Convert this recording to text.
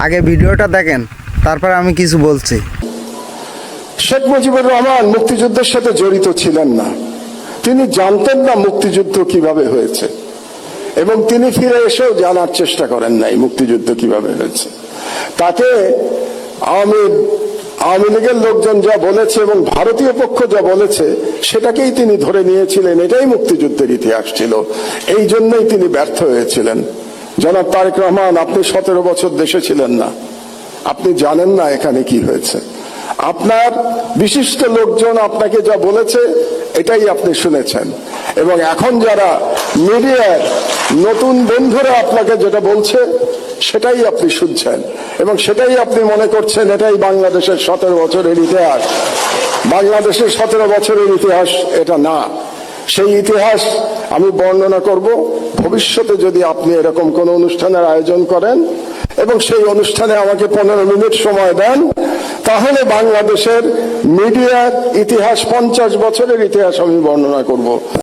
আগে ভিডিওটা দেখেন, তারপরে আমি কিছু বলছি। শেখ মুজিবুর রহমান মুক্তিযুদ্ধের সাথে জড়িত ছিলেন না, তিনি জানতেন না মুক্তিযুদ্ধ কিভাবে হয়েছে, এবং তিনি ফিরে এসেও জানার চেষ্টা করেন নাই মুক্তিযুদ্ধ কিভাবে হয়েছে। তাকে আওয়ামী লীগের লোকজন যা বলেছে এবং ভারতীয় পক্ষ যা বলেছে সেটাকেই তিনি ধরে নিয়েছিলেন, এটাই মুক্তিযুদ্ধের ইতিহাস ছিল। এই জন্যই তিনি ব্যর্থ হয়েছিলেন। জনাব তারেক রহমান, আপনি 17 বছর দেশে ছিলেন না, আপনি জানেন না এখানে কি হয়েছে। আপনার বিশিষ্ট লোকজন আপনাকে যা বলেছে এটাই আপনি শুনেছেন, এবং এখন যারা মিডিয়ার নতুন বন্ধুরা আপনাকে যেটা বলছে সেটাই আপনি শুনছেন, এবং সেটাই আপনি মনে করছেন এটাই বাংলাদেশের 17 বছরের ইতিহাস। বাংলাদেশের 17 বছরের ইতিহাস এটা না। সেই ইতিহাস আমি বর্ণনা করব ভবিষ্যতে যদি আপনি এরকম কোন অনুষ্ঠানের আয়োজন করেন এবং সেই অনুষ্ঠানে আমাকে 15 মিনিট সময় দেন, তাহলে বাংলাদেশের মিডিয়ার ইতিহাস 50 বছরের ইতিহাস আমি বর্ণনা করব।